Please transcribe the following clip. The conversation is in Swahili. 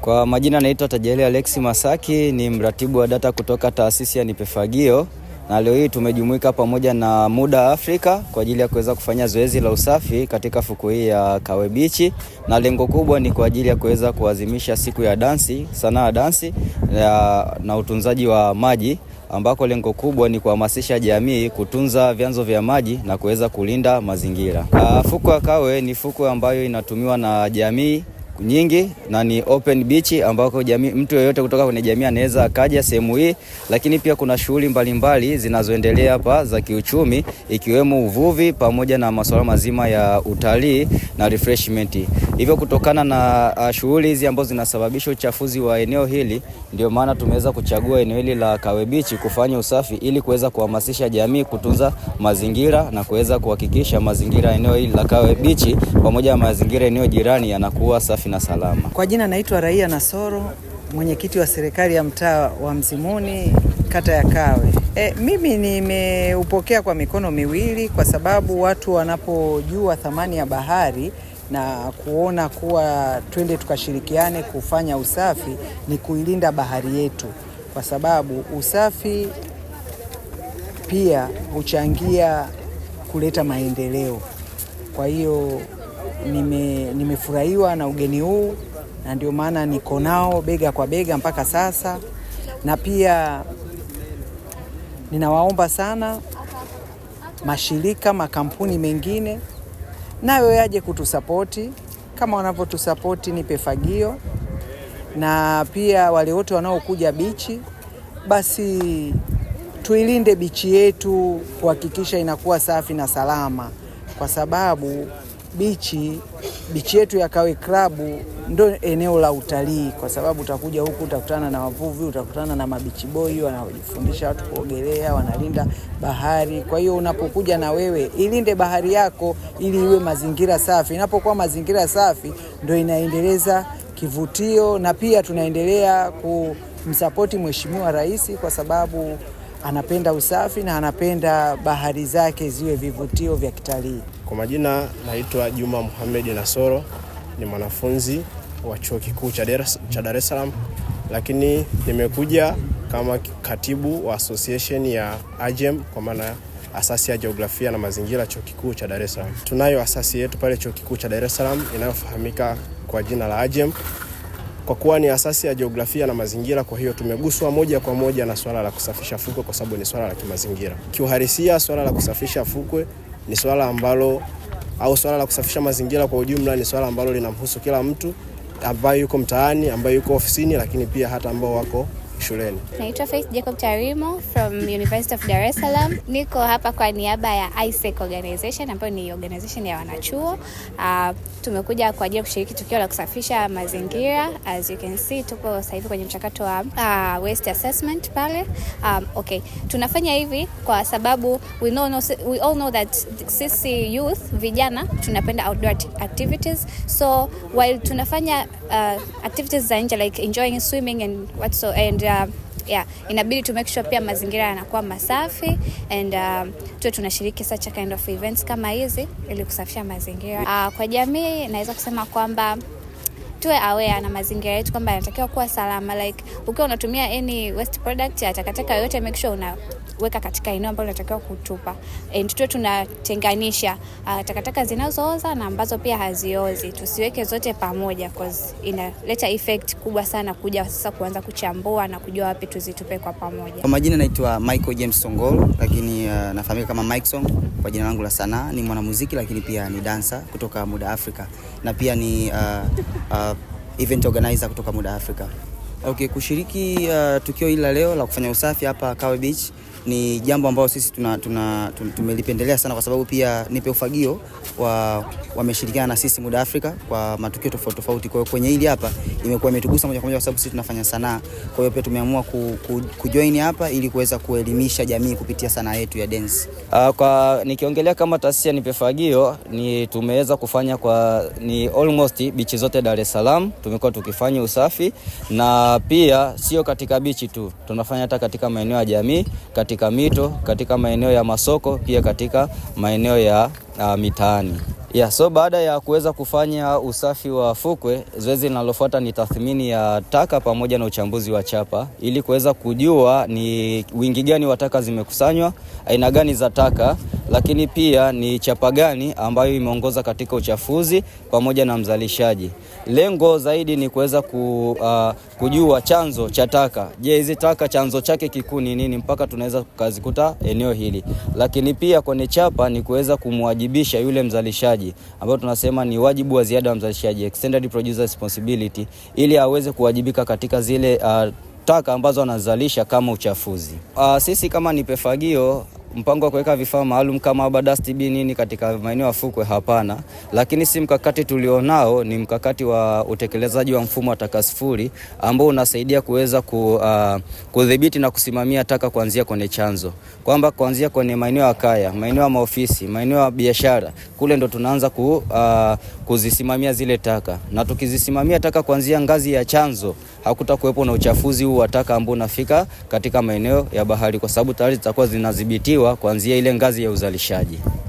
Kwa majina naitwa Tajeli Alexi Masaki, ni mratibu wa data kutoka taasisi ya Nipe Fagio, na leo hii tumejumuika pamoja na Muda Afrika kwa ajili ya kuweza kufanya zoezi la usafi katika fukwe hii ya Kawe Beach, na lengo kubwa ni kwa ajili ya kuweza kuadhimisha siku ya dansi, sanaa ya dansi na utunzaji wa maji, ambako lengo kubwa ni kuhamasisha jamii kutunza vyanzo vya maji na kuweza kulinda mazingira. Fukwe ya Kawe ni fukwe ambayo inatumiwa na jamii nyingi na ni open beach ambako mtu yeyote kutoka kwenye jamii anaweza akaja sehemu hii, lakini pia kuna shughuli mbalimbali zinazoendelea hapa za kiuchumi, ikiwemo uvuvi pamoja na masuala mazima ya utalii na refreshment. Hivyo kutokana na shughuli hizi ambazo zinasababisha uchafuzi wa eneo hili, ndio maana tumeweza kuchagua eneo hili la Kawe Beach kufanya usafi ili kuweza kuhamasisha jamii kutunza mazingira na kuweza kuhakikisha mazingira eneo hili la Kawe Beach pamoja na mazingira eneo jirani yanakuwa safi na salama. Kwa jina naitwa Raia Nasoro, mwenyekiti wa serikali ya mtaa wa Mzimuni, kata ya Kawe. Mimi nimeupokea kwa mikono miwili, kwa sababu watu wanapojua thamani ya bahari na kuona kuwa twende tukashirikiane kufanya usafi, ni kuilinda bahari yetu, kwa sababu usafi pia huchangia kuleta maendeleo. Kwa hiyo nimefurahiwa na ugeni huu, na ndio maana niko nao bega kwa bega mpaka sasa. Na pia ninawaomba sana mashirika, makampuni mengine nayo yaje kutusapoti kama wanavyotusapoti Nipe Fagio, na pia wale wote wanaokuja bichi, basi tuilinde bichi yetu kuhakikisha inakuwa safi na salama, kwa sababu bichi yetu ya Kawe Club ndio eneo la utalii, kwa sababu utakuja huku utakutana na wavuvi, utakutana na mabichi boy wanaofundisha watu kuogelea, wanalinda bahari. Kwa hiyo unapokuja na wewe ilinde bahari yako ili iwe mazingira safi. Inapokuwa mazingira safi ndio inaendeleza kivutio, na pia tunaendelea kumsapoti Mheshimiwa Rais kwa sababu anapenda usafi na anapenda bahari zake ziwe vivutio vya kitalii. Kwa majina naitwa Juma Muhammad Nasoro, ni mwanafunzi wa Chuo Kikuu cha Dar es Salaam, lakini nimekuja kama katibu wa association ya AGEM, kwa maana asasi ya jiografia na mazingira Chuo Kikuu cha Dar es Salaam. Tunayo asasi yetu pale Chuo Kikuu cha Dar es Salaam inayofahamika kwa jina la AGEM, kwa kuwa ni asasi ya jiografia na mazingira. Kwa hiyo tumeguswa moja kwa moja na swala la kusafisha fukwe, kwa sababu ni swala la kimazingira. Kiuhalisia swala la kusafisha fukwe ni swala ambalo, au swala la kusafisha mazingira kwa ujumla ni swala ambalo linamhusu kila mtu ambaye yuko mtaani, ambaye yuko ofisini, lakini pia hata ambao wako shuleni. Naitwa Faith Jacob Tarimo from University of Dar es Salaam. Niko hapa kwa niaba ya ISEC organization, ambayo ni organization ya wanachuo. Tumekuja kwa ajili ya kushiriki tukio la kusafisha mazingira. As you can see, tuko sasa hivi kwenye mchakato wa waste assessment pale. Tunafanya hivi kwa sababu we all know that sisi youth, vijana, tunapenda outdoor activities. So while tunafanya activities za nje like enjoying swimming and inabidi to make sure pia mazingira yanakuwa masafi, and tuwe tunashiriki such a kind of events kama hizi ili kusafisha mazingira. Kwa jamii naweza kusema kwamba tuwe aware na mazingira yetu, kwamba yanatakiwa kuwa salama. Like ukiwa unatumia any waste product ya takataka yote, make sure unaweka katika eneo ambalo unatakiwa kutupa, and tuwe tunatenganisha takataka zinazooza na ambazo pia haziozi. Tusiweke zote pamoja, cause inaleta effect kubwa sana kuja sasa kuanza kuchambua na kujua wapi tuzitupe kwa pamoja. Kwa majina naitwa Michael James Songolo, lakini nafahamika kama Mike Song kwa jina langu la sanaa. Ni mwanamuziki lakini pia ni dancer kutoka Muda Afrika, na pia ni event organizer kutoka Muda Afrika. Kushiriki tukio hili la leo la kufanya usafi hapa Kawe Beach ni jambo ambalo sisi tumelipendelea sana, kwa sababu pia Nipe Fagio wameshirikiana na sisi Muda Afrika kwa matukio tofauti tofauti. Kwa hiyo kwenye hili hapa imekuwa imetugusa moja kwa moja, kwa sababu sisi tunafanya sanaa. Kwa hiyo pia tumeamua kujoin hapa ili kuweza kuelimisha jamii kupitia sanaa yetu ya dance. Nikiongelea kama taasisi ya Nipe Fagio, tumeweza kufanya ni almost beach zote Dar es Salaam tumekuwa tukifanya usafi, na pia sio katika beach tu, tunafanya hata katika maeneo ya jamii, katika mito, katika maeneo ya masoko, pia katika maeneo ya mitaani. So baada ya kuweza kufanya usafi wa fukwe, zoezi linalofuata ni tathmini ya taka pamoja na uchambuzi wa chapa ili kuweza kujua ni wingi gani wa taka zimekusanywa, aina gani za taka, lakini pia ni chapa gani ambayo imeongoza katika uchafuzi pamoja na mzalishaji. Lengo zaidi ni kuweza kujua chanzo cha taka. Je, hizi taka chanzo chake kikuu ni nini mpaka tunaweza kuzikuta eneo hili. Lakini pia kwenye chapa ni kuweza kumwajibisha yule mzalishaji, ambao tunasema ni wajibu wa ziada wa mzalishaji, extended producer responsibility, ili aweze kuwajibika katika zile taka ambazo anazalisha kama uchafuzi. Sisi kama Nipe Fagio, mpango wa kuweka vifaa maalum kama ballast bin nini katika maeneo ya fukwe hapana, lakini si mkakati tulionao ni mkakati wa utekelezaji wa mfumo wa taka sifuri ambao unasaidia kuweza kudhibiti na kusimamia taka kuanzia kwenye chanzo. Kwamba kuanzia kwenye maeneo ya kaya, maeneo ya maofisi, maeneo ya biashara, kule ndo tunaanza kuzisimamia zile taka. Na tukizisimamia taka kuanzia ngazi ya chanzo, hakutakuwepo na uchafuzi huu wa taka ambao unafika katika maeneo ya bahari, kwa sababu tayari zitakuwa zinadhibitiwa kuanzia ile ngazi ya uzalishaji.